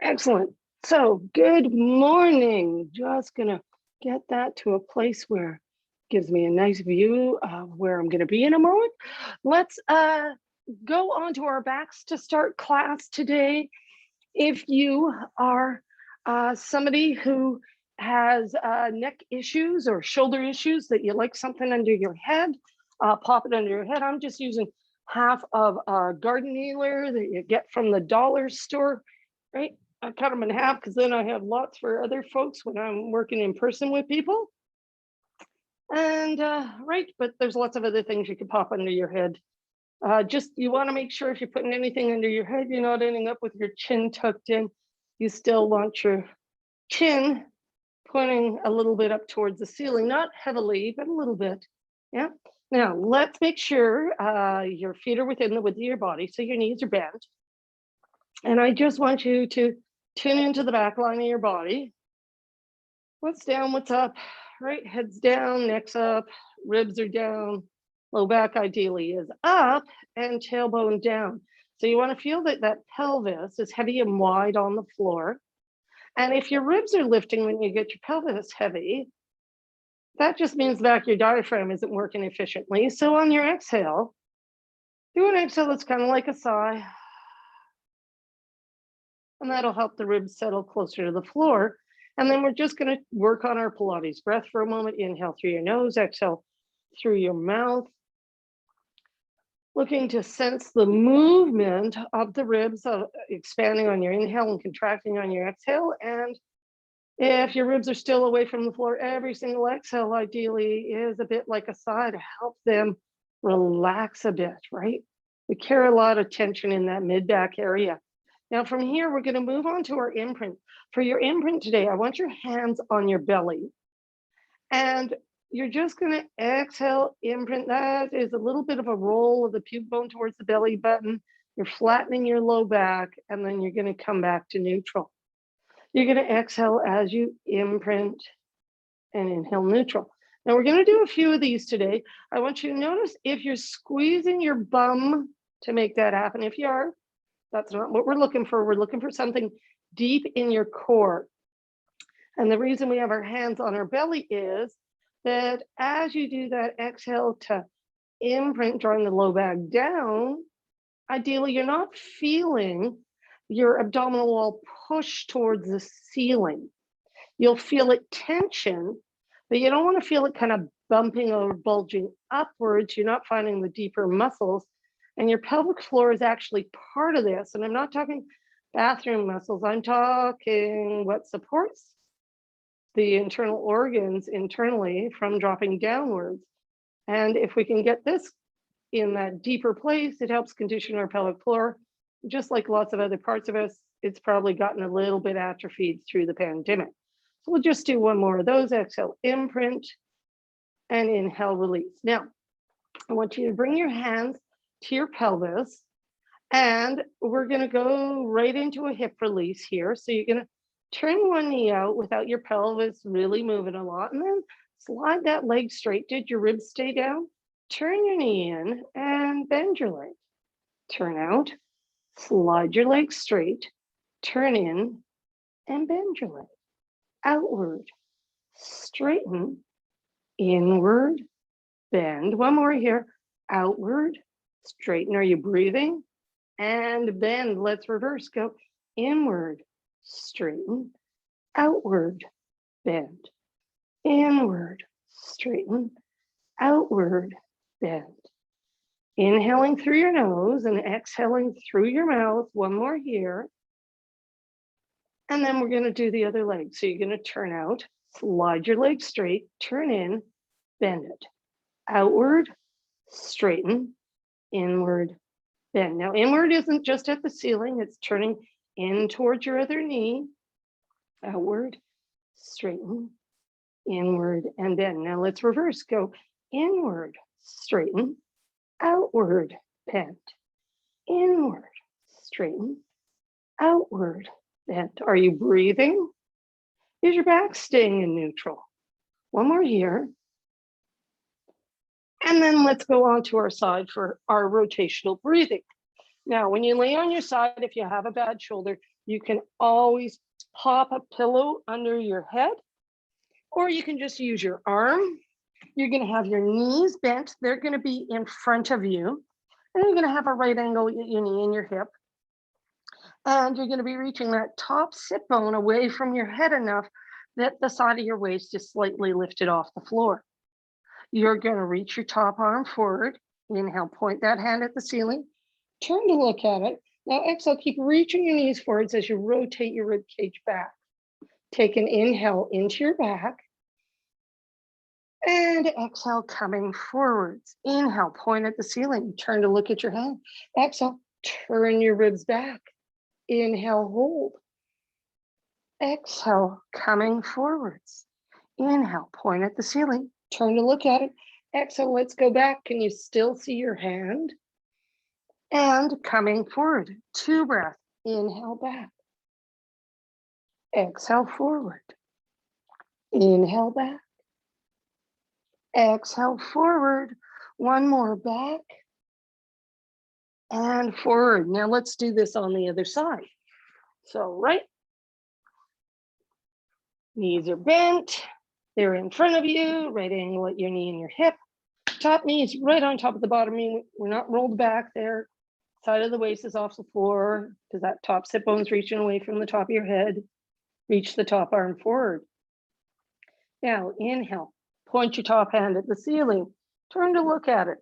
Excellent. So good morning. Just gonna get that to a place where it gives me a nice view of where I'm gonna be in a moment. Let's go onto our backs to start class today. If you are somebody who has neck issues or shoulder issues that you like something under your head, pop it under your head. I'm just using half of a garden kneeler that you get from the dollar store, right? I cut them in half because then I have lots for other folks when I'm working in person with people. And right, but there's lots of other things you can pop under your head. Just you want to make sure if you're putting anything under your head, you're not ending up with your chin tucked in. You still want your chin pointing a little bit up towards the ceiling, not heavily, but a little bit. Yeah. Now let's make sure your feet are within the width of your body, so your knees are bent. And I just want you to tune into the back line of your body. What's down, what's up, right? Head's down, neck's up, ribs are down, low back ideally is up, and tailbone down. So you want to feel that that pelvis is heavy and wide on the floor. And if your ribs are lifting when you get your pelvis heavy, that just means the back of your diaphragm isn't working efficiently. So on your exhale, do an exhale that's kind of like a sigh. And that'll help the ribs settle closer to the floor. And then we're just going to work on our Pilates breath for a moment. Inhale through your nose, exhale through your mouth. Looking to sense the movement of the ribs, expanding on your inhale and contracting on your exhale. And if your ribs are still away from the floor, every single exhale ideally is a bit like a sigh to help them relax a bit, right? We carry a lot of tension in that mid-back area. Now from here, we're gonna move on to our imprint. For your imprint today, I want your hands on your belly. And you're just gonna exhale, imprint. That is a little bit of a roll of the pubic bone towards the belly button. You're flattening your low back, and then you're gonna come back to neutral. You're gonna exhale as you imprint and inhale neutral. Now we're gonna do a few of these today. I want you to notice if you're squeezing your bum to make that happen. If you are, that's not what we're looking for. We're looking for something deep in your core. And the reason we have our hands on our belly is that as you do that exhale to imprint, drawing the low back down, ideally you're not feeling your abdominal wall push towards the ceiling. You'll feel it tension, but you don't want to feel it kind of bumping or bulging upwards. You're not finding the deeper muscles. And your pelvic floor is actually part of this. And I'm not talking bathroom muscles. I'm talking what supports the internal organs internally from dropping downwards. And if we can get this in that deeper place, it helps condition our pelvic floor. Just like lots of other parts of us, it's probably gotten a little bit atrophied through the pandemic. So we'll just do one more of those. Exhale, imprint, and inhale, release. Now, I want you to bring your hands to your pelvis, and we're gonna go right into a hip release here. So you're gonna turn one knee out without your pelvis really moving a lot, and then slide that leg straight. Did your ribs stay down? Turn your knee in and bend your leg. Turn out, slide your leg straight, turn in and bend your leg. Outward, straighten, inward, bend. One more here, outward, straighten. Are you breathing? And bend. Let's reverse. Go inward, straighten, outward, bend, inward, straighten, outward, bend. Inhaling through your nose and exhaling through your mouth. One more here. And then we're going to do the other leg. So you're going to turn out, slide your leg straight, turn in, bend it. Outward, straighten, inward, bend. Now, inward isn't just at the ceiling, it's turning in towards your other knee. Outward, straighten, inward, and bend. Now let's reverse. Go inward, straighten, outward, bend. Inward, straighten, outward, bend. Are you breathing? Is your back staying in neutral? One more here. And then let's go on to our side for our rotational breathing. Now, when you lay on your side, if you have a bad shoulder, you can always pop a pillow under your head, or you can just use your arm. You're going to have your knees bent. They're going to be in front of you. And you're going to have a right angle at your knee and your hip. And you're going to be reaching that top sit bone away from your head enough that the side of your waist is slightly lifted off the floor. You're going to reach your top arm forward. Inhale, point that hand at the ceiling. Turn to look at it. Now exhale, keep reaching your knees forwards as you rotate your rib cage back. Take an inhale into your back. And exhale, coming forwards. Inhale, point at the ceiling. Turn to look at your hand. Exhale, turn your ribs back. Inhale, hold. Exhale, coming forwards. Inhale, point at the ceiling. Turn to look at it. Exhale, let's go back. Can you still see your hand? And coming forward. 2 breaths. Inhale, back. Exhale, forward. Inhale, back. Exhale, forward. 1 more, back and forward. Now let's do this on the other side. So right, knees are bent. They're in front of you, right angle at your knee and your hip. Top knee is right on top of the bottom knee. We're not rolled back there. Side of the waist is off the floor because that top sit bone's reaching away from the top of your head. Reach the top arm forward. Now inhale, point your top hand at the ceiling. Turn to look at it.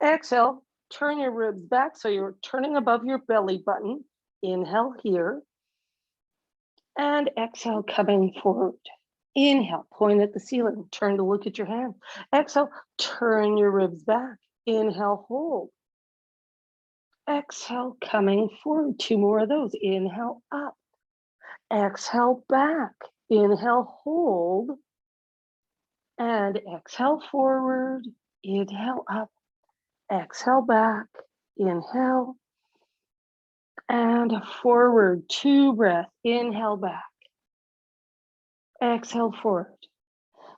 Exhale, turn your ribs back so you're turning above your belly button. Inhale here. And exhale, coming forward. Inhale, point at the ceiling. Turn to look at your hand. Exhale, turn your ribs back. Inhale, hold. Exhale, coming forward. 2 more of those. Inhale, up. Exhale, back. Inhale, hold. And exhale, forward. Inhale, up. Exhale, back. Inhale. And forward. 2 breaths. Inhale, back. Exhale, forward.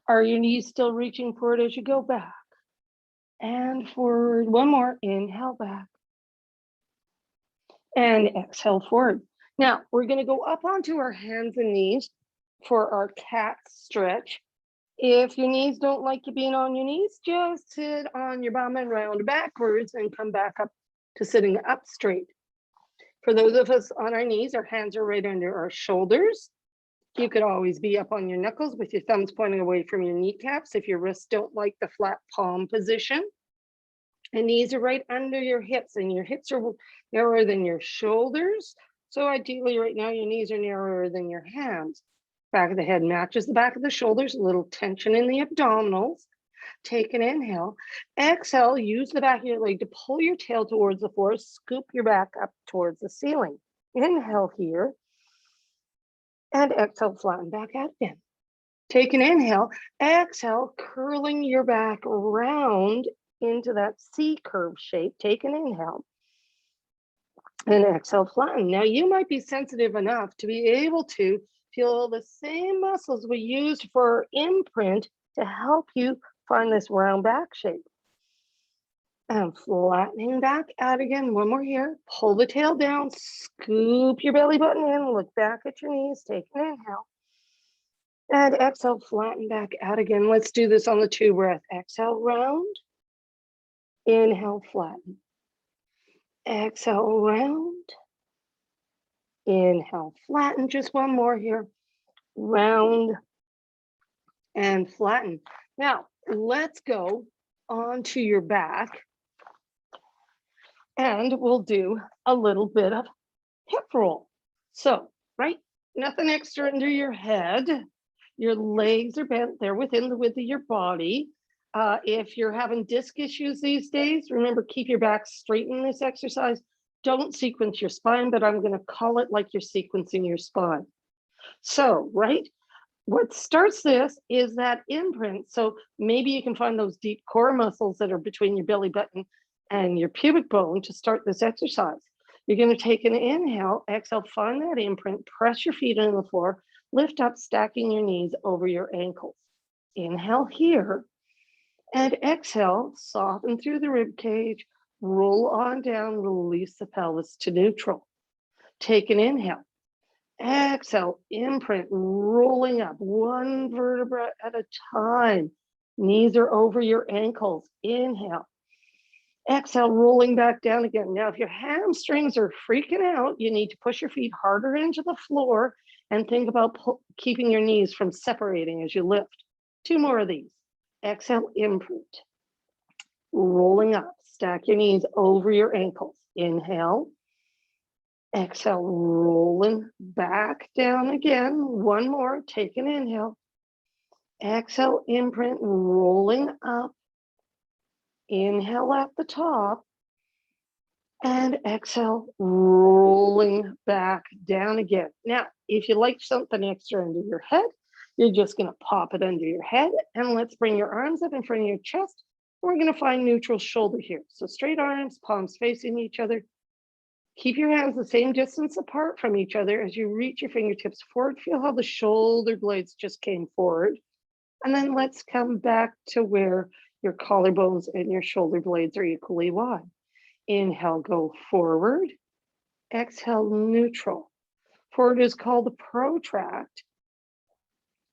Are your knees still reaching forward as you go back? And forward. 1 more. Inhale, back. And exhale, forward. Now, we're going to go up onto our hands and knees for our cat stretch. If your knees don't like you being on your knees, just sit on your bum and round backwards and come back up to sitting up straight. For those of us on our knees, our hands are right under our shoulders. You could always be up on your knuckles with your thumbs pointing away from your kneecaps if your wrists don't like the flat palm position. And knees are right under your hips, and your hips are narrower than your shoulders. So ideally right now, your knees are narrower than your hands. Back of the head matches the back of the shoulders, a little tension in the abdominals. Take an inhale. Exhale, use the back of your leg to pull your tail towards the floor, scoop your back up towards the ceiling. Inhale here. And exhale, flatten back out again. Take an inhale. Exhale, curling your back round into that C curve shape. Take an inhale. And exhale, flatten. Now you might be sensitive enough to be able to feel the same muscles we used for Imprint to help you find this round back shape. And flattening back out again. 1 more here. Pull the tail down, scoop your belly button in, look back at your knees, take an inhale. And exhale, flatten back out again. Let's do this on the 2 breath. Exhale, round. Inhale, flatten. Exhale, round. Inhale, flatten. Just 1 more here. Round and flatten. Now, let's go onto your back and we'll do a little bit of hip roll. So, right, nothing extra under your head. Your legs are bent. They're within the width of your body. If you're having disc issues these days, remember, keep your back straight in this exercise. Don't sequence your spine, but I'm going to call it like you're sequencing your spine. So, right, what starts this is that imprint. So maybe you can find those deep core muscles that are between your belly button and your pubic bone to start this exercise. You're going to take an inhale, exhale, find that imprint, press your feet on the floor, lift up, stacking your knees over your ankles. Inhale here, and exhale, soften through the rib cage, Roll on down, release the pelvis to neutral. Take an inhale. Exhale, imprint, rolling up one vertebra at a time. Knees are over your ankles. Inhale. Exhale, rolling back down again. Now, if your hamstrings are freaking out, you need to push your feet harder into the floor and think about keeping your knees from separating as you lift. 2 more of these. Exhale, imprint. Rolling up. Stack your knees over your ankles. Inhale. Exhale, rolling back down again. One more. Take an inhale. Exhale, imprint, rolling up. Inhale at the top. And exhale, rolling back down again. Now, if you like something extra under your head, you're just going to pop it under your head. And let's bring your arms up in front of your chest. We're going to find neutral shoulder here. So straight arms, palms facing each other. Keep your hands the same distance apart from each other as you reach your fingertips forward. Feel how the shoulder blades just came forward. And then let's come back to where your collarbones and your shoulder blades are equally wide. Inhale, go forward. Exhale, neutral. Forward is called the protract.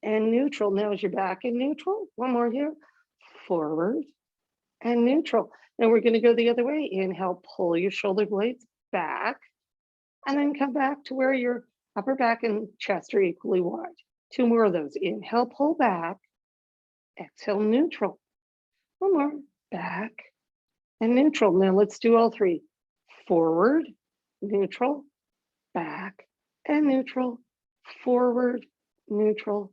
And neutral, now is your back in neutral. One more here. Forward and neutral. Now we're going to go the other way. Inhale, pull your shoulder blades back. And then come back to where your upper back and chest are equally wide. 2 more of those. Inhale, pull back. Exhale, neutral. One more. Back and neutral. Now let's do all 3. Forward, neutral, back and neutral, forward, neutral,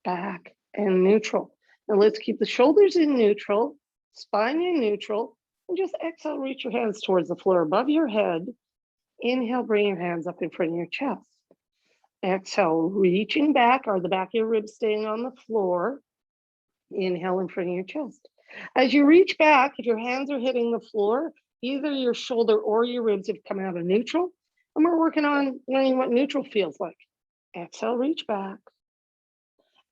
back and neutral. Now let's keep the shoulders in neutral, spine in neutral, and just exhale, reach your hands towards the floor above your head. Inhale, bring your hands up in front of your chest. Exhale, reaching back, or the back of your ribs staying on the floor. Inhale in front of your chest. As you reach back, if your hands are hitting the floor, either your shoulder or your ribs have come out of neutral. And we're working on learning what neutral feels like. Exhale, reach back.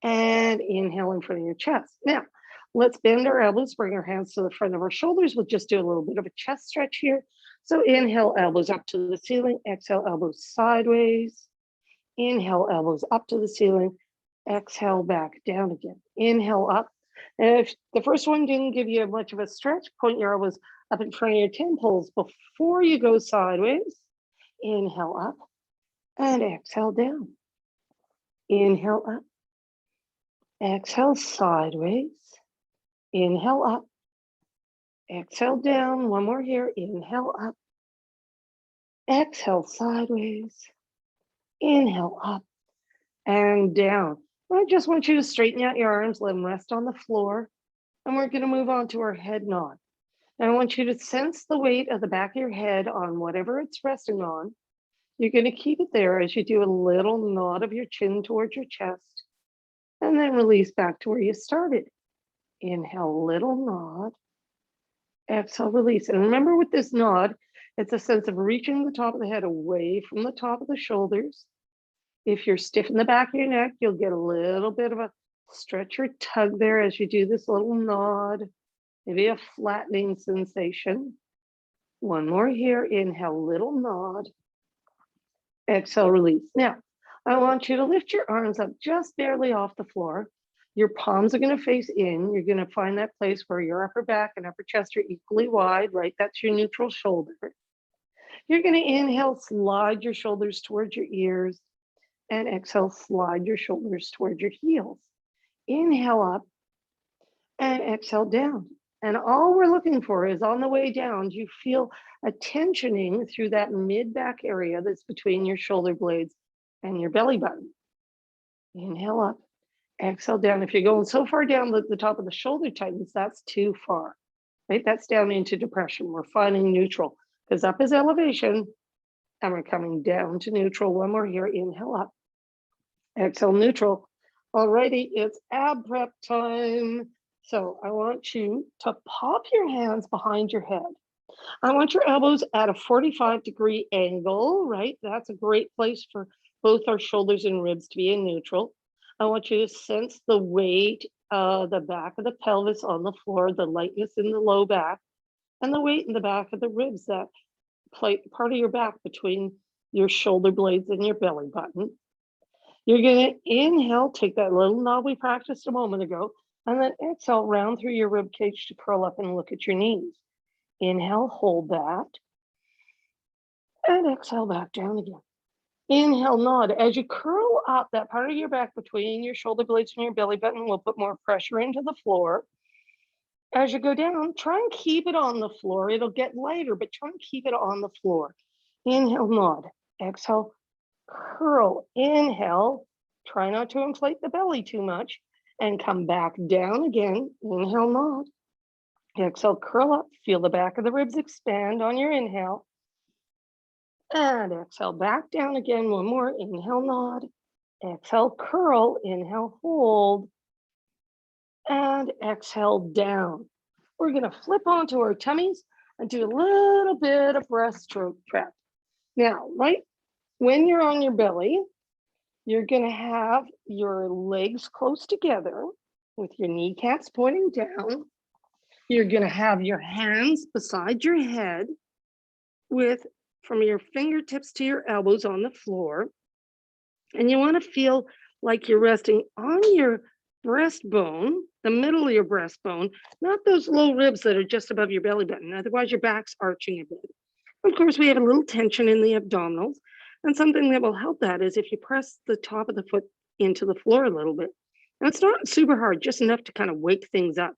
And inhale in front of your chest. Now, let's bend our elbows, bring our hands to the front of our shoulders. We'll just do a little bit of a chest stretch here. So inhale, elbows up to the ceiling. Exhale, elbows sideways. Inhale, elbows up to the ceiling. Exhale, back down again. Inhale, up. And if the first one didn't give you much of a stretch, point your elbows up in front of your temples before you go sideways. Inhale up and exhale down. Inhale up. Exhale sideways. Inhale up. Exhale down. One more here. Inhale up. Exhale sideways. Inhale up and down. I just want you to straighten out your arms, let them rest on the floor. And we're going to move on to our head nod. And I want you to sense the weight of the back of your head on whatever it's resting on. You're going to keep it there as you do a little nod of your chin towards your chest. And then release back to where you started. Inhale, little nod. Exhale, release. And remember with this nod, it's a sense of reaching the top of the head away from the top of the shoulders. If you're stiff in the back of your neck, you'll get a little bit of a stretch or tug there as you do this little nod, maybe a flattening sensation. One more here. Inhale, little nod. Exhale, release. Now, I want you to lift your arms up just barely off the floor. Your palms are going to face in. You're going to find that place where your upper back and upper chest are equally wide, right? That's your neutral shoulder. You're going to inhale, slide your shoulders towards your ears. And exhale, slide your shoulders towards your heels. Inhale up and exhale down. And all we're looking for is on the way down, do you feel a tensioning through that mid-back area that's between your shoulder blades and your belly button? Inhale up, exhale down. If you're going so far down that the top of the shoulder tightens, that's too far, right? That's down into depression. We're finding neutral because up is elevation and we're coming down to neutral. One more here, inhale up. Exhale, neutral. Alrighty, it's ab prep time. So I want you to pop your hands behind your head. I want your elbows at a 45-degree angle, right? That's a great place for both our shoulders and ribs to be in neutral. I want you to sense the weight of the back of the pelvis on the floor, the lightness in the low back. and the weight in the back of the ribs, that part of your back between your shoulder blades and your belly button. You're going to inhale, take that little knob we practiced a moment ago, and then exhale, round through your rib cage to curl up and look at your knees. Inhale, hold that, and exhale back down again. Inhale, nod. As you curl up, that part of your back between your shoulder blades and your belly button will put more pressure into the floor. As you go down, try and keep it on the floor. It'll get lighter, but try and keep it on the floor. Inhale, nod. Exhale, curl. Inhale, try not to inflate the belly too much, and come back down again. Inhale, nod. Exhale, curl up. Feel the back of the ribs expand on your inhale. And exhale, back down again. One more. Inhale, nod. Exhale, curl. Inhale, hold. And exhale, down. We're going to flip onto our tummies and do a little bit of breaststroke prep. Now, right when you're on your belly, you're going to have your legs close together with your kneecaps pointing down. You're going to have your hands beside your head from your fingertips to your elbows on the floor. And you want to feel like you're resting on your breastbone, the middle of your breastbone, not those low ribs that are just above your belly button. Otherwise, your back's arching a bit. Of course, we have a little tension in the abdominals. And something that will help that is if you press the top of the foot into the floor a little bit. Now, it's not super hard, just enough to kind of wake things up.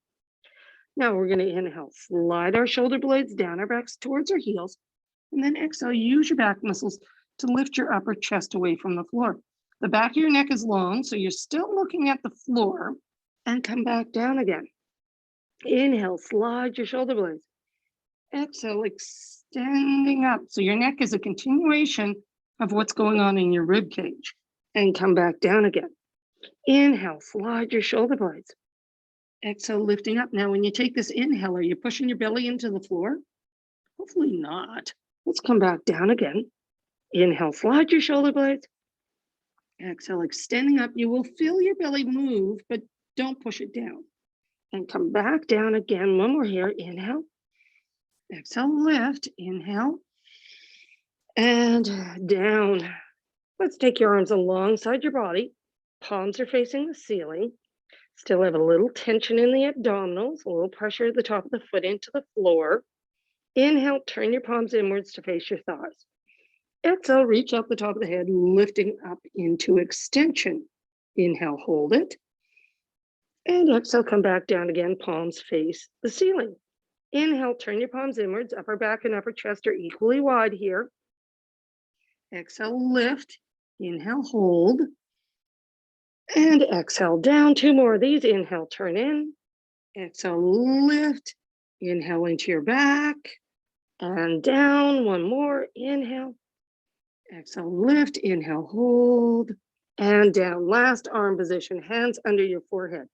Now we're going to inhale, slide our shoulder blades down our backs towards our heels. And then exhale, use your back muscles to lift your upper chest away from the floor. The back of your neck is long, so you're still looking at the floor, and come back down again. Inhale, slide your shoulder blades. Exhale, extending up. So your neck is a continuation of what's going on in your rib cage, and come back down again. Inhale, slide your shoulder blades. Exhale, lifting up. Now, when you take this inhale, are you pushing your belly into the floor? Hopefully not. Let's come back down again. Inhale, slide your shoulder blades. Exhale, extending up. You will feel your belly move, but don't push it down. And come back down again. One more here. Inhale. Exhale, lift. Inhale. And down. Let's take your arms alongside your body. Palms are facing the ceiling. Still have a little tension in the abdominals, a little pressure at the top of the foot into the floor. Inhale, turn your palms inwards to face your thighs. Exhale, reach out the top of the head, lifting up into extension. Inhale, hold it. And exhale, come back down again, palms face the ceiling. Inhale, turn your palms inwards, upper back and upper chest are equally wide here. Exhale, lift. Inhale, hold. And exhale, down. Two more of these. Inhale, turn in. Exhale, lift. Inhale into your back. And down. One more. Inhale. Exhale, lift. Inhale, hold. And down. Last arm position, hands under your forehead.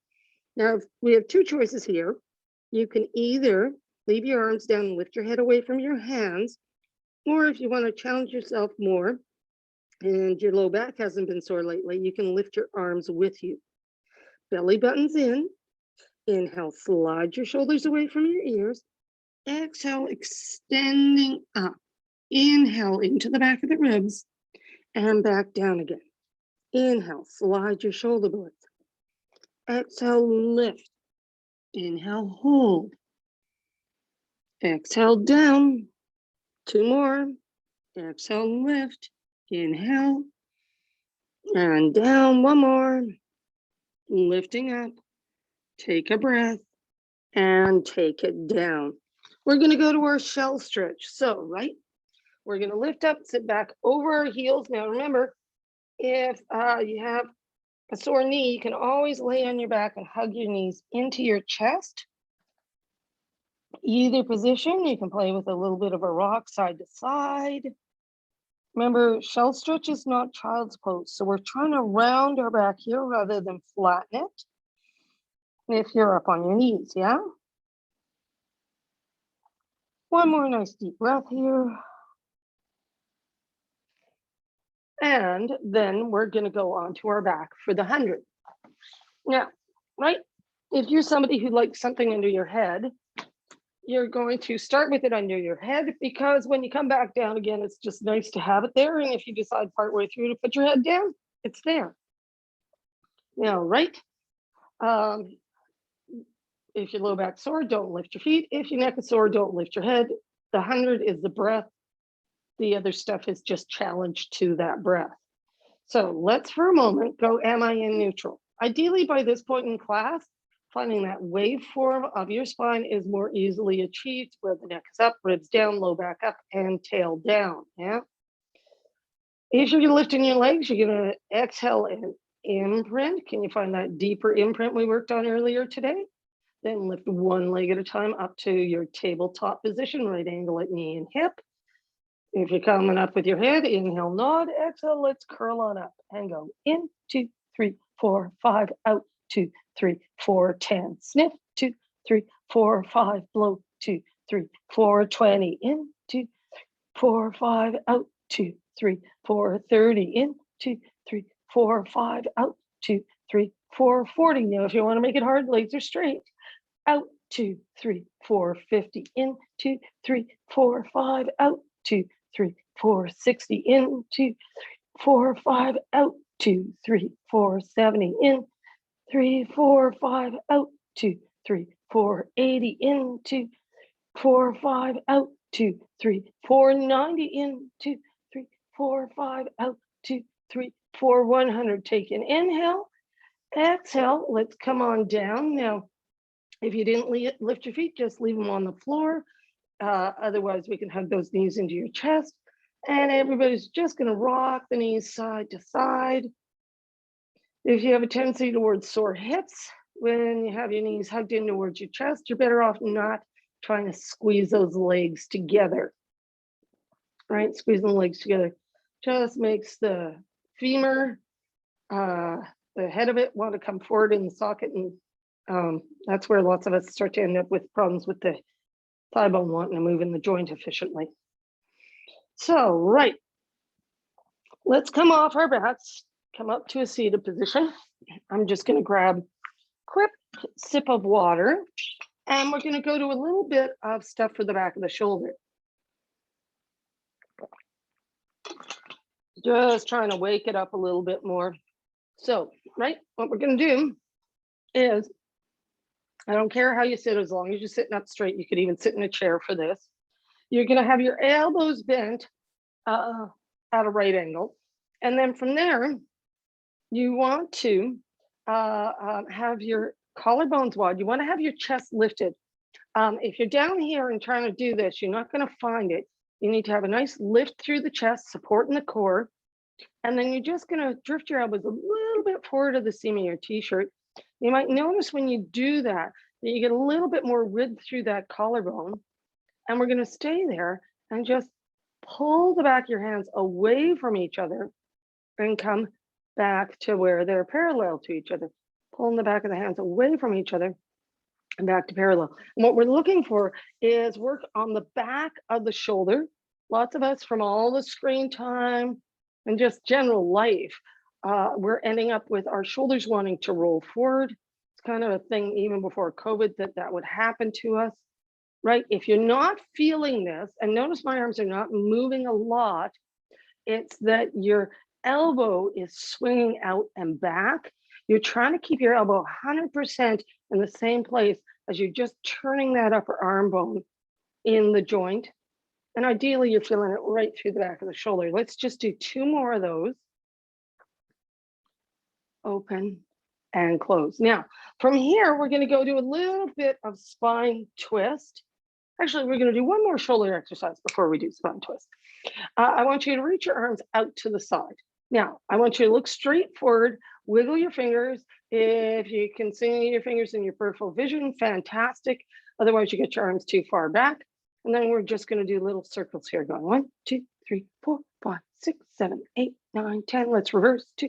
Now, we have two choices here. You can either leave your arms down and lift your head away from your hands, or if you want to challenge yourself more, and your low back hasn't been sore lately, you can lift your arms with you. Belly buttons in. Inhale, slide your shoulders away from your ears. Exhale, extending up. Inhale into the back of the ribs and back down again. Inhale, slide your shoulder blades. Exhale, lift. Inhale, hold. Exhale, down. Two more. Exhale, lift. Inhale. And down. One more. Lifting up. Take a breath. And take it down. We're going to go to our shell stretch. So, right, we're going to lift up, sit back over our heels. Now, remember, if you have a sore knee, you can always lay on your back and hug your knees into your chest. Either position, you can play with a little bit of a rock side to side. Remember, shell stretch is not child's pose, so we're trying to round our back here rather than flatten it. If you're up on your knees, yeah? One more nice deep breath here. And then we're going to go on to our back for the 100. Now, right, if you're somebody who likes something under your head, you're going to start with it under your head, because when you come back down again, it's just nice to have it there. And if you decide partway through to put your head down, it's there. Now, right? If your low back sore, don't lift your feet. If your neck is sore, don't lift your head. The 100 is the breath. The other stuff is just challenge to that breath. So let's for a moment go, am I in neutral? Ideally, by this point in class, finding that waveform of your spine is more easily achieved, where the neck is up, ribs down, low back up, and tail down. Yeah. If you're lifting your legs, you're going to exhale and imprint. Can you find that deeper imprint we worked on earlier today? Then lift one leg at a time up to your tabletop position, right angle at knee and hip. If you're coming up with your head, inhale, nod, exhale, let's curl on up and go in, 2, 3, 4, 5, out, 2, 3, 4, 10. Sniff, 2, 3, 4, 5, blow, 2, 3, 4, 20. In, 2, 4, 5, out, 2, 3, 4, 30. In, 2, 3, 4, 5, out, 2, 3, 4, 40. Now, if you want to make it hard, legs are straight. Out, 2, 3, 4, 50. In, 2, 3, 4, 5, out, 2, 3, 4, 60. In, 2, 4, 5, out, 2, 3, 4, 70. In, 3, 4, 5, out, 2, 3, 4, 80. In, 2, 4, 5, out, 2, 3, 4, 90. In, 2, 3, 4, 5, out, 2, 3, 4, 100. Take an inhale, exhale. Let's come on down. Now, if you didn't lift your feet, just leave them on the floor. Otherwise, we can hug those knees into your chest. And everybody's just going to rock the knees side to side. If you have a tendency towards sore hips, when you have your knees hugged in towards your chest, you're better off not trying to squeeze those legs together. Right? Squeezing the legs together just makes the femur, the head of it, want to come forward in the socket. And that's where lots of us start to end up with problems with the thigh bone wanting to move in the joint efficiently. So, right, let's come off our backs, come up to a seated position. I'm just going to grab a quick sip of water, and we're going to go to a little bit of stuff for the back of the shoulder. Just trying to wake it up a little bit more. So, right, what we're going to do is, I don't care how you sit, as long as you're sitting up straight. You could even sit in a chair for this. You're going to have your elbows bent at a right angle. And then from there, you want to have your collarbones wide. You want to have your chest lifted. If you're down here and trying to do this, you're not going to find it. You need to have a nice lift through the chest, supporting the core. And then you're just going to drift your elbows a little bit forward of the seam of your t-shirt. You might notice when you do that, that you get a little bit more width through that collarbone. And we're going to stay there and just pull the back of your hands away from each other and come back to where they're parallel to each other. Pulling the back of the hands away from each other and back to parallel. And what we're looking for is work on the back of the shoulder. Lots of us, from all the screen time and just general life, we're ending up with our shoulders wanting to roll forward. It's kind of a thing even before COVID that would happen to us, right? If you're not feeling this, and notice my arms are not moving a lot, it's that your elbow is swinging out and back. You're trying to keep your elbow 100% in the same place as you're just turning that upper arm bone in the joint. And ideally, you're feeling it right through the back of the shoulder. Let's just do 2 more of those. Open and close. Now, from here, we're going to go do a little bit of spine twist. Actually, we're going to do one more shoulder exercise before we do spine twist. I want you to reach your arms out to the side. Now, I want you to look straight forward, wiggle your fingers. If you can see your fingers in your peripheral vision, fantastic. Otherwise, you get your arms too far back. And then we're just going to do little circles here, going 1, 2, 3, 4, 5, 6, 7, 8, 9, 10. Let's reverse 2,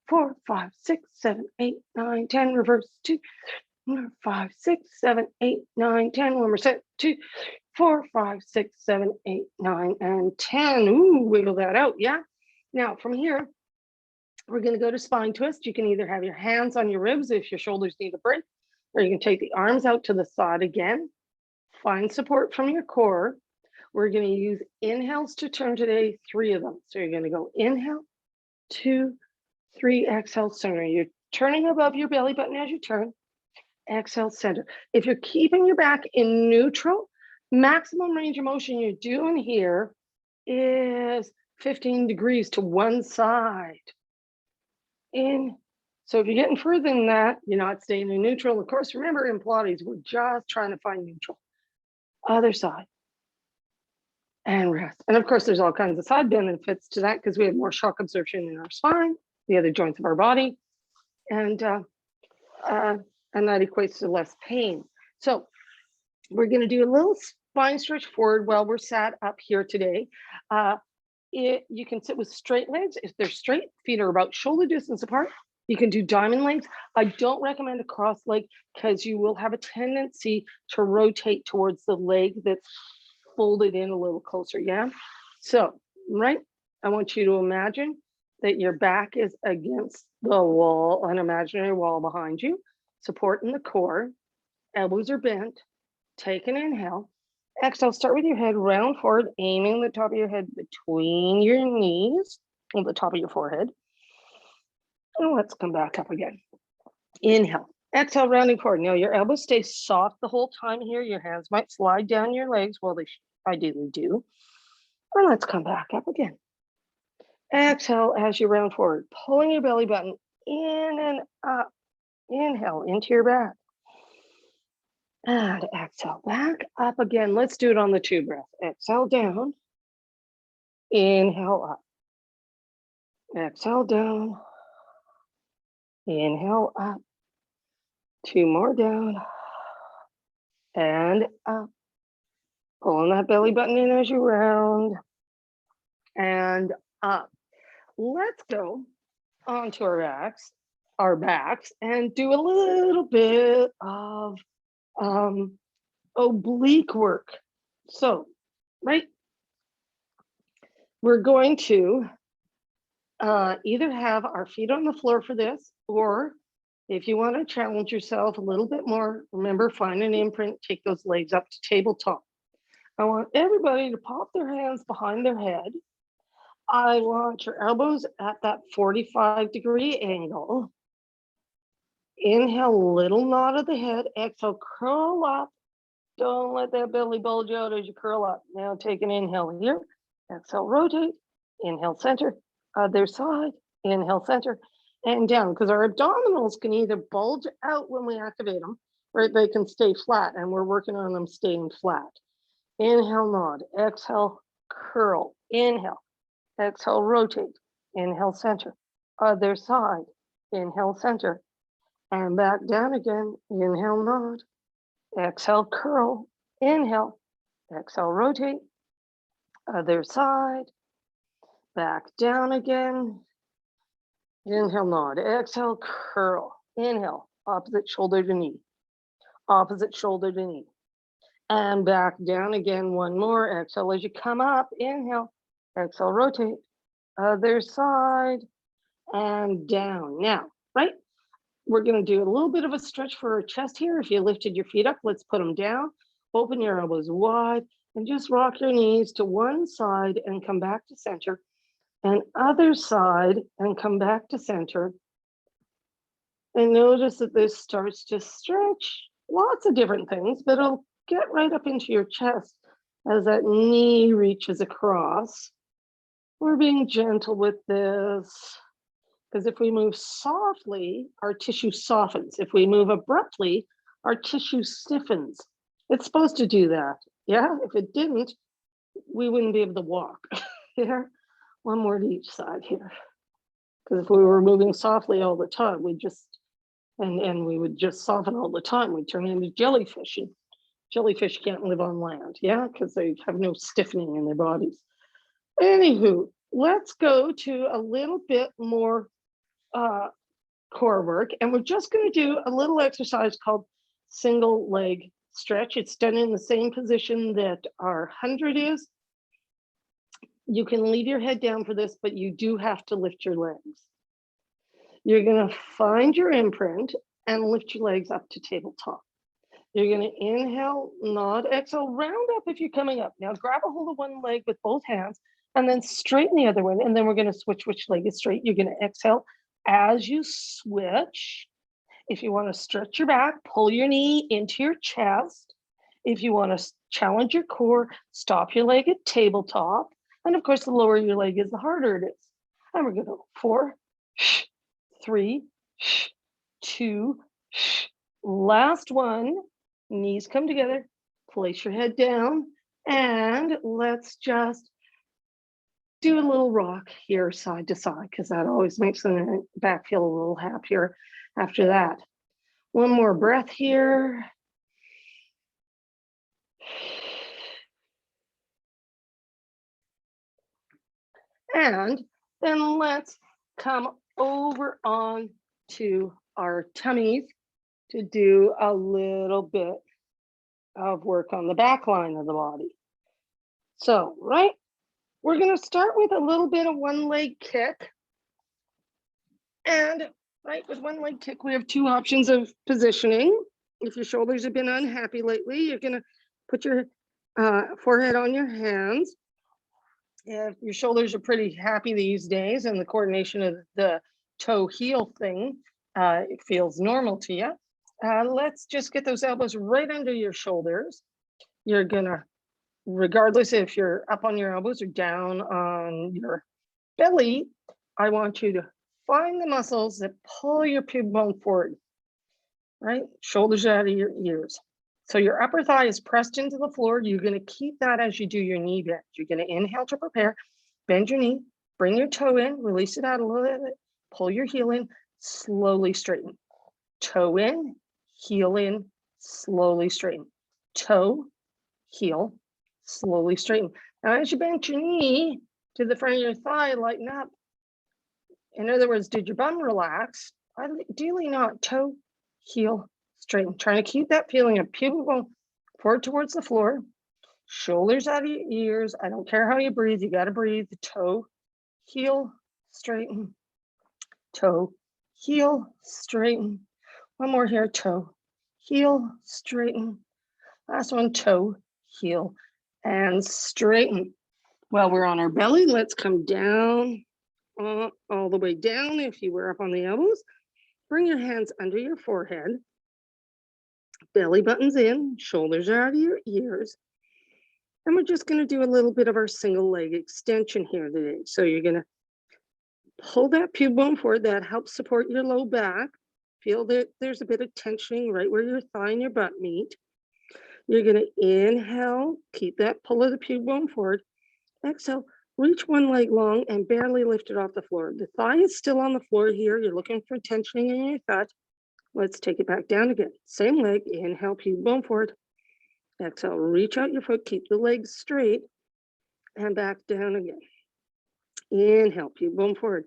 4, 5, 6, 7, 8, 9, 10. Reverse 2, 4, 5, 6, 7, 8, 9, 10. When we're set, 2, 4, 5, 6, 7, 8, 9, and 10. Ooh, wiggle that out. Yeah. Now from here, we're going to go to spine twist. You can either have your hands on your ribs if your shoulders need a break, or you can take the arms out to the side again. Find support from your core. We're going to use inhales to turn today, 3 of them. So you're going to go inhale, 2, 3, exhale, center. You're turning above your belly button as you turn. Exhale, center. If you're keeping your back in neutral, maximum range of motion you're doing here is 15 degrees to one side. In. So if you're getting further than that, you're not staying in neutral. Of course, remember in Pilates, we're just trying to find neutral. Other side. And rest. And of course, there's all kinds of side benefits to that because we have more shock absorption in our spine, the other joints of our body, and that equates to less pain. So we're going to do a little spine stretch forward while we're sat up here today. You can sit with straight legs. If they're straight, feet are about shoulder distance apart. You can do diamond legs. I don't recommend a cross leg because you will have a tendency to rotate towards the leg that's folded in a little closer, yeah? So, right, I want you to imagine that your back is against the wall, an imaginary wall behind you, supporting the core, elbows are bent, take an inhale. Exhale, start with your head round forward, aiming the top of your head between your knees, on the top of your forehead. And let's come back up again. Inhale. Exhale, rounding forward. Now your elbows stay soft the whole time here. Your hands might slide down your legs. Well, they ideally do. And let's come back up again. Exhale as you round forward, pulling your belly button in and up. Inhale into your back. And exhale back up again. Let's do it on the 2 breath. Exhale down. Inhale up. Exhale down. Inhale up. 2 more down. And up. Pulling that belly button in as you round. And up. Let's go onto our backs, and do a little bit of oblique work. So, right, we're going to either have our feet on the floor for this, or if you want to challenge yourself a little bit more, remember, find an imprint, take those legs up to tabletop. I want everybody to pop their hands behind their head. I want your elbows at that 45-degree angle. Inhale, little nod of the head. Exhale, curl up. Don't let that belly bulge out as you curl up. Now take an inhale here. Exhale, rotate. Inhale, center. Other side. Inhale, center. And down, because our abdominals can either bulge out when we activate them, or they can stay flat, and we're working on them staying flat. Inhale, nod. Exhale, curl. Inhale. Exhale, rotate. Inhale, center. Other side. Inhale, center. And back down again. Inhale, nod. Exhale, curl. Inhale. Exhale, rotate. Other side. Back down again. Inhale, nod. Exhale, curl. Inhale. Opposite shoulder to knee. Opposite shoulder to knee. And back down again. One more. Exhale as you come up. Inhale. Exhale, rotate. Other side. And down. Now, right? We're going to do a little bit of a stretch for our chest here. If you lifted your feet up, let's put them down. Open your elbows wide and just rock your knees to one side and come back to center. And other side and come back to center. And notice that this starts to stretch. Lots of different things, but it'll get right up into your chest as that knee reaches across. We're being gentle with this. Because if we move softly, our tissue softens. If we move abruptly, our tissue stiffens. It's supposed to do that. Yeah, if it didn't, we wouldn't be able to walk. Here, one more to each side here. Because if we were moving softly all the time, we would just soften all the time. We'd turn into jellyfish, and jellyfish can't live on land, yeah, because they have no stiffening in their bodies. Anywho, let's go to a little bit more core work, and we're just going to do a little exercise called single leg stretch. It's done in the same position that our 100 is. You can leave your head down for this, but you do have to lift your legs. You're going to find your imprint and lift your legs up to tabletop. You're going to inhale, nod, exhale, round up if you're coming up. Now grab a hold of one leg with both hands and then straighten the other one. And then we're going to switch which leg is straight. You're going to exhale as you switch. If you want to stretch your back, pull your knee into your chest. If you want to challenge your core, stop your leg at tabletop. And of course, the lower your leg is, the harder it is. And we're going to go 4, 3, 2, last one. Knees come together, place your head down, and let's just do a little rock here side to side, because that always makes the back feel a little happier after that. One more breath here. And then let's come over on to our tummies to do a little bit of work on the back line of the body. So, right, we're going to start with a little bit of one leg kick. And right, with one leg kick, we have 2 options of positioning. If your shoulders have been unhappy lately, you're going to put your forehead on your hands. If your shoulders are pretty happy these days and the coordination of the toe heel thing, it feels normal to you. Let's just get those elbows right under your shoulders. You're gonna, regardless if you're up on your elbows or down on your belly, I want you to find the muscles that pull your pube bone forward, right? Shoulders out of your ears. So your upper thigh is pressed into the floor. You're gonna keep that as you do your knee bend. You're gonna inhale to prepare, bend your knee, bring your toe in, release it out a little bit, pull your heel in, slowly straighten. Toe in, heel in, slowly straighten. Toe, heel, slowly straighten. Now, as you bend your knee to the front of your thigh, lighten up. In other words, did your bum relax? Ideally not. Toe, heel, straighten. Trying to keep that feeling of pube bone forward towards the floor. Shoulders out of your ears. I don't care how you breathe. You got to breathe. Toe, heel, straighten. Toe, heel, straighten. One more here. Toe, heel, straighten. Last one, toe, heel, and straighten. While we're on our belly, let's come down, all the way down. If you were up on the elbows, bring your hands under your forehead. Belly buttons in, shoulders out of your ears. And we're just going to do a little bit of our single leg extension here today. So you're going to pull that pube bone forward. That helps support your low back. Feel that there's a bit of tensioning right where your thigh and your butt meet. You're going to inhale, keep that pull of the pube bone forward. Exhale, reach one leg long and barely lift it off the floor. The thigh is still on the floor here. You're looking for tensioning in your gut. Let's take it back down again. Same leg, inhale, pube bone forward. Exhale, reach out your foot, keep the legs straight, and back down again. Inhale, pube bone forward.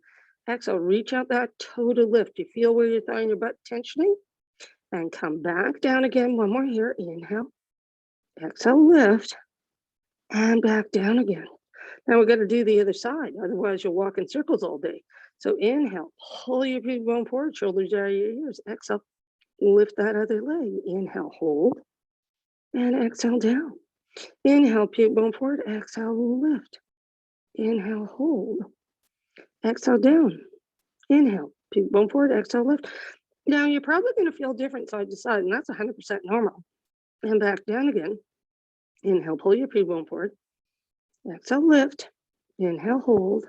Exhale, reach out that toe to lift. You feel where your thigh and your butt tensioning? And come back down again. One more here. Inhale. Exhale, lift. And back down again. Now we're going to do the other side. Otherwise, you'll walk in circles all day. So inhale, pull your pube bone forward, shoulders out of your ears. Exhale, lift that other leg. Inhale, hold. And exhale, down. Inhale, pube bone forward. Exhale, lift. Inhale, hold. Exhale, down. Inhale, pube bone forward. Exhale, lift. Now you're probably going to feel different side to side, and that's 100% normal. And back down again. Inhale, pull your pube bone forward. Exhale, lift. Inhale, hold.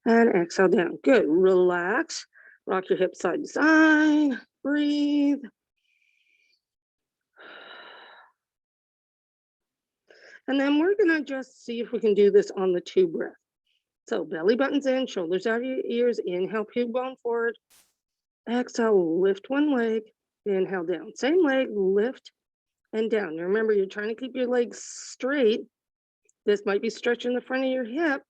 And exhale, down. Good. Relax. Rock your hips side to side. Breathe. And then we're going to just see if we can do this on the 2 breath. So belly buttons in, shoulders out of your ears. Inhale, pube bone forward. Exhale, lift one leg. Inhale, down. Same leg, lift and down. Now remember, you're trying to keep your legs straight. This might be stretching the front of your hip.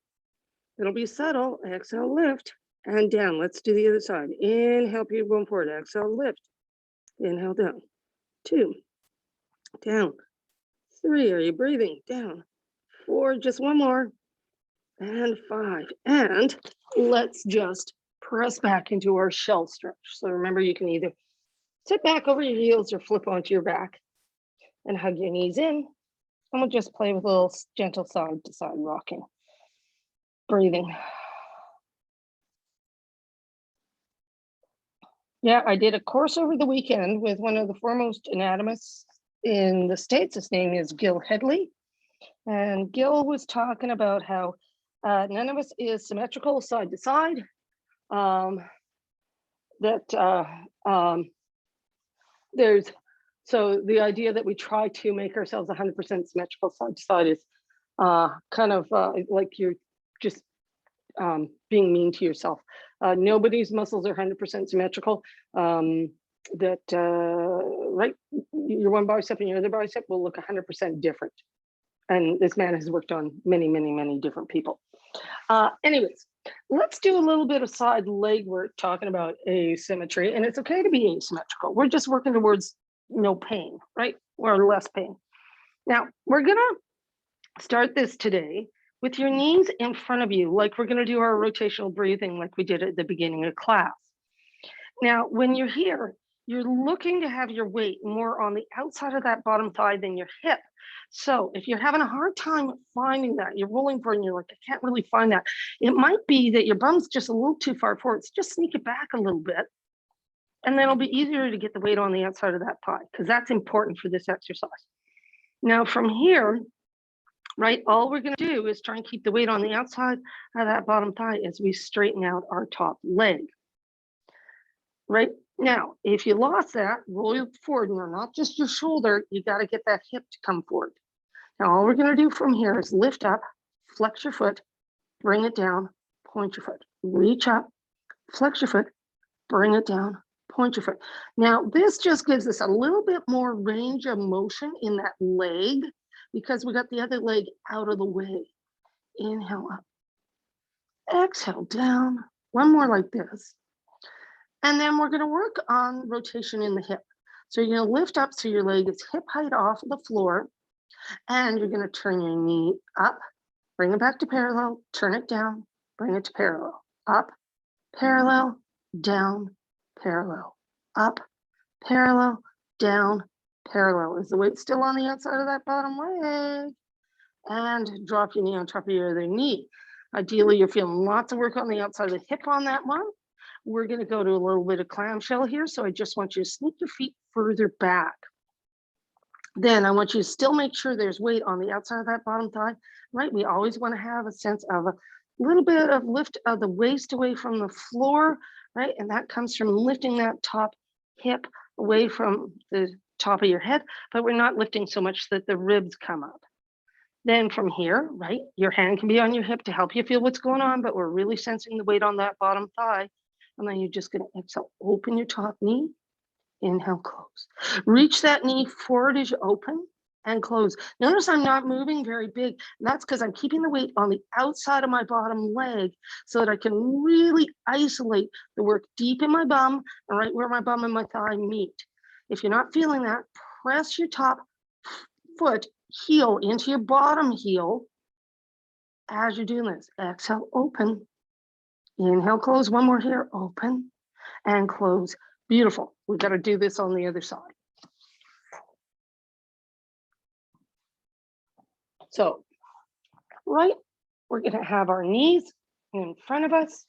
It'll be subtle. Exhale, lift and down. Let's do the other side. Inhale, pube bone forward. Exhale, lift. Inhale, down. 2, down. 3, are you breathing? Down. 4, just one more. And 5. And let's just press back into our shell stretch. So remember, you can either sit back over your heels or flip onto your back. and hug your knees in. And we'll just play with a little gentle side to side rocking. Breathing. Yeah, I did a course over the weekend with one of the foremost anatomists in the States. His name is Gil Headley. And Gil was talking about how none of us is symmetrical side to side. So the idea that we try to make ourselves 100% symmetrical side to side is kind of like you're just being mean to yourself. Nobody's muscles are 100% symmetrical. Right, your one bicep and your other bicep will look 100% different. And this man has worked on many, many, many different people. Anyways, let's do a little bit of side leg work talking about asymmetry. And it's okay to be asymmetrical. We're just working towards no pain, right? Or less pain. Now, we're gonna start this today with your knees in front of you, like we're gonna do our rotational breathing like we did at the beginning of class. Now, when you're here, you're looking to have your weight more on the outside of that bottom thigh than your hip. So if you're having a hard time finding that, you're rolling forward and you're like, I can't really find that. It might be that your bum's just a little too far forward. So just sneak it back a little bit. And then it'll be easier to get the weight on the outside of that thigh, because that's important for this exercise. Now from here, right, all we're gonna do is try and keep the weight on the outside of that bottom thigh as we straighten out our top leg. Right now, if you lost that, roll it forward, and not just your shoulder, you gotta get that hip to come forward. Now, all we're gonna do from here is lift up, flex your foot, bring it down, point your foot, reach up, flex your foot, bring it down, point your foot. Now, this just gives us a little bit more range of motion in that leg because we got the other leg out of the way. Inhale up, exhale down, one more like this. And then we're gonna work on rotation in the hip. So you're gonna lift up so your leg is hip height off of the floor, and you're gonna turn your knee up, bring it back to parallel, turn it down, bring it to parallel, up, parallel, down, parallel, up, parallel, down, parallel. Is the weight still on the outside of that bottom leg? And drop your knee on top of your other knee. Ideally, you're feeling lots of work on the outside of the hip on that one. We're gonna go to a little bit of clamshell here. So I just want you to sneak your feet further back. Then I want you to still make sure there's weight on the outside of that bottom thigh, right? We always wanna have a sense of a little bit of lift of the waist away from the floor, right? And that comes from lifting that top hip away from the top of your head, but we're not lifting so much that the ribs come up. Then from here, right, your hand can be on your hip to help you feel what's going on, but we're really sensing the weight on that bottom thigh. And then you're just gonna exhale, open your top knee, inhale, close. Reach that knee forward as you open and close. Notice I'm not moving very big. And that's because I'm keeping the weight on the outside of my bottom leg so that I can really isolate the work deep in my bum and right where my bum and my thigh meet. If you're not feeling that, press your top foot heel into your bottom heel as you're doing this. Exhale, open. Inhale, close, one more here, open and close. Beautiful. We've got to do this on the other side. So, right, we're going to have our knees in front of us.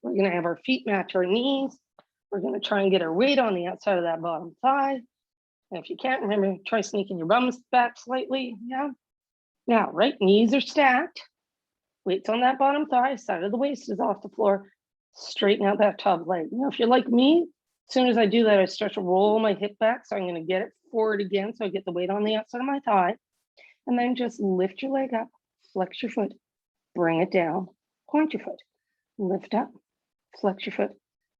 We're going to have our feet match our knees. We're going to try and get our weight on the outside of that bottom thigh. And if you can't, remember, try sneaking your bums back slightly. Yeah. Now, right, knees are stacked. Weight's on that bottom thigh, side of the waist is off the floor. Straighten out that top leg. Now, if you're like me, as soon as I do that, I start to roll my hip back. So I'm going to get it forward again. So I get the weight on the outside of my thigh. And then just lift your leg up, flex your foot, bring it down, point your foot, lift up, flex your foot,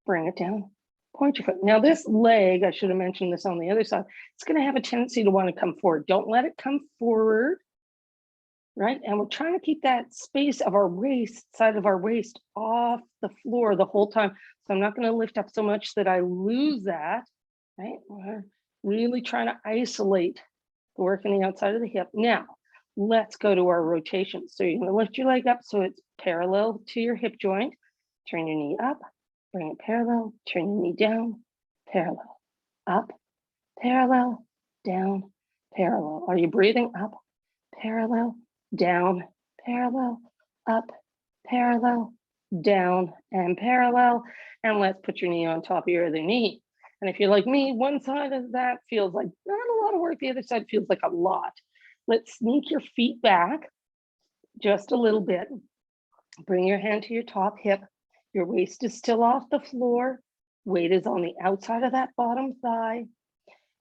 bring it down, point your foot. Now this leg, I should have mentioned this on the other side, it's going to have a tendency to want to come forward. Don't let it come forward. Right? And we're trying to keep that space of our waist, side of our waist off the floor the whole time. So I'm not going to lift up so much that I lose that, right? We're really trying to isolate the work on the outside of the hip. Now, let's go to our rotation. So you're going to lift your leg up so it's parallel to your hip joint. Turn your knee up, bring it parallel, turn your knee down, parallel, up, parallel, down, parallel. Are you breathing? Up, parallel, down, parallel, up, parallel, down, and parallel. And let's put your knee on top of your other knee. And if you're like me, one side of that feels like not a lot of work, the other side feels like a lot. Let's sneak your feet back just a little bit. Bring your hand to your top hip. Your waist is still off the floor. Weight is on the outside of that bottom thigh.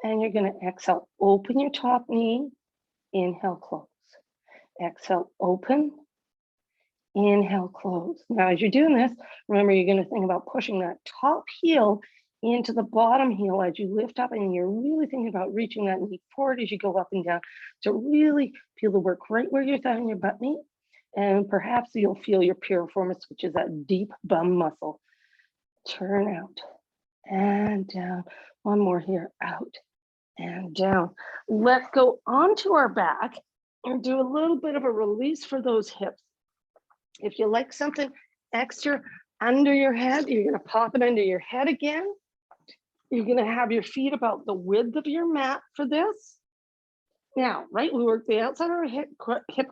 And you're going to exhale, open your top knee. Inhale, close. Exhale, open. Inhale, close. Now, as you're doing this, remember you're going to think about pushing that top heel into the bottom heel as you lift up, and you're really thinking about reaching that knee forward as you go up and down to really feel the work right where your thigh and your butt meet. And perhaps you'll feel your piriformis, which is that deep bum muscle. Turn out and down. One more here, out and down. Let's go onto our back and do a little bit of a release for those hips. If you like something extra under your head, you're going to pop it under your head again. You're going to have your feet about the width of your mat for this. Now, right, we worked the outside of our hip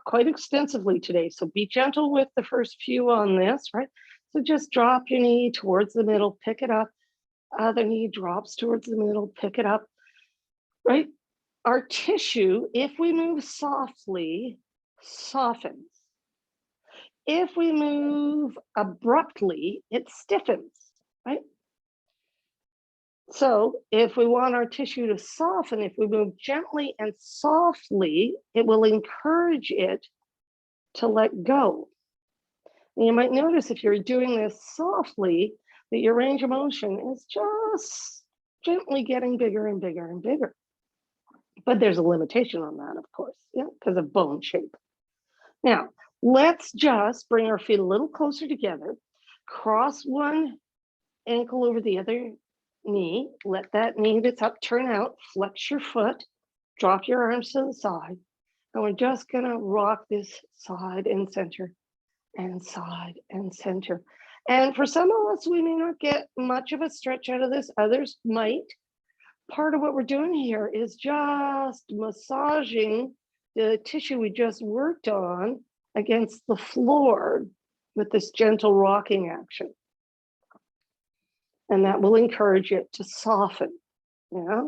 quite extensively today, so be gentle with the first few on this, right? So just drop your knee towards the middle, pick it up. Other knee drops towards the middle, pick it up, right? Our tissue, if we move softly, softens. If we move abruptly, it stiffens, right? So if we want our tissue to soften, if we move gently and softly, it will encourage it to let go. And you might notice if you're doing this softly, that your range of motion is just gently getting bigger and bigger and bigger. But there's a limitation on that, of course, yeah, because of bone shape. Now, let's just bring our feet a little closer together, cross one ankle over the other knee, let that knee that's up turn out, flex your foot, drop your arms to the side, and we're just gonna rock this side and center and side and center. And for some of us, we may not get much of a stretch out of this, others might. Part of what we're doing here is just massaging the tissue we just worked on against the floor with this gentle rocking action. And that will encourage it to soften, yeah?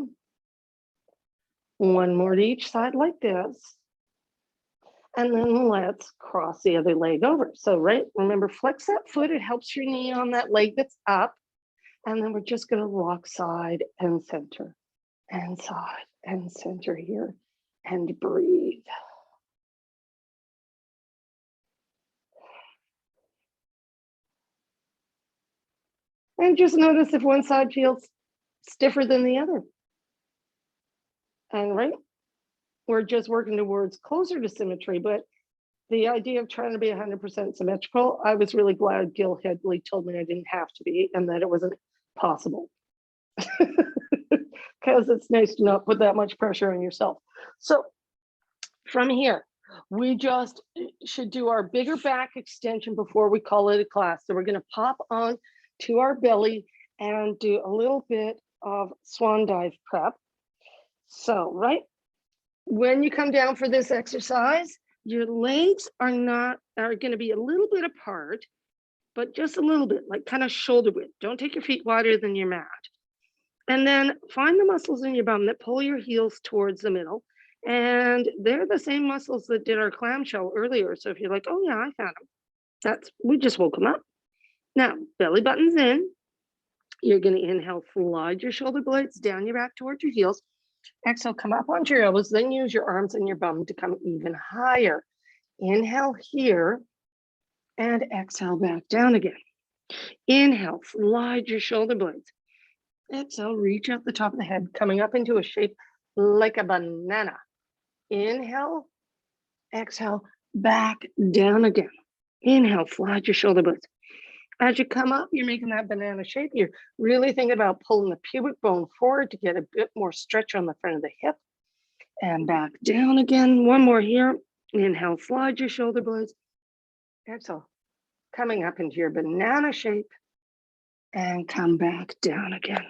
One more to each side like this. And then let's cross the other leg over. So, right, remember, flex that foot. It helps your knee on that leg that's up. And then we're just gonna rock side and center and side and center here and breathe. And just notice if one side feels stiffer than the other. And right, we're just working towards closer to symmetry, but the idea of trying to be 100% symmetrical, I was really glad Gil Headley told me I didn't have to be and that it wasn't possible. Because it's nice to not put that much pressure on yourself. So from here, we just should do our bigger back extension before we call it a class. So we're going to pop on to our belly and do a little bit of swan dive prep. So, right, when you come down for this exercise, your legs are going to be a little bit apart, but just a little bit, like kind of shoulder width. Don't take your feet wider than your mat. And then find the muscles in your bum that pull your heels towards the middle. And they're the same muscles that did our clamshell earlier. So if you're like, oh yeah, I found them, we just woke them up. Now, belly buttons in. You're going to inhale, slide your shoulder blades down your back towards your heels. Exhale, come up onto your elbows, then use your arms and your bum to come even higher. Inhale here and exhale back down again. Inhale, slide your shoulder blades. Exhale, reach out the top of the head, coming up into a shape like a banana. Inhale, exhale, back down again. Inhale, slide your shoulder blades. As you come up, you're making that banana shape. You're really thinking about pulling the pubic bone forward to get a bit more stretch on the front of the hip. And back down again. One more here. Inhale, slide your shoulder blades. Exhale, coming up into your banana shape. And come back down again.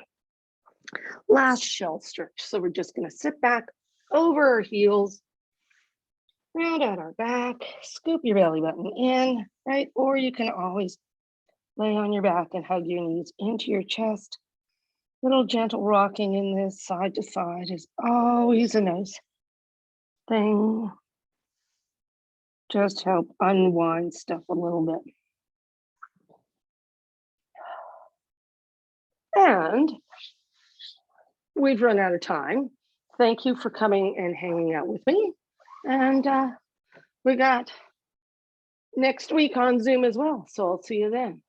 Last shell stretch. So we're just going to sit back over our heels, round out our back, scoop your belly button in, right? Or you can always lay on your back and hug your knees into your chest. Little gentle rocking in this side to side is always a nice thing. Just help unwind stuff a little bit. And we've run out of time. Thank you for coming and hanging out with me. And we got next week on Zoom as well. So I'll see you then.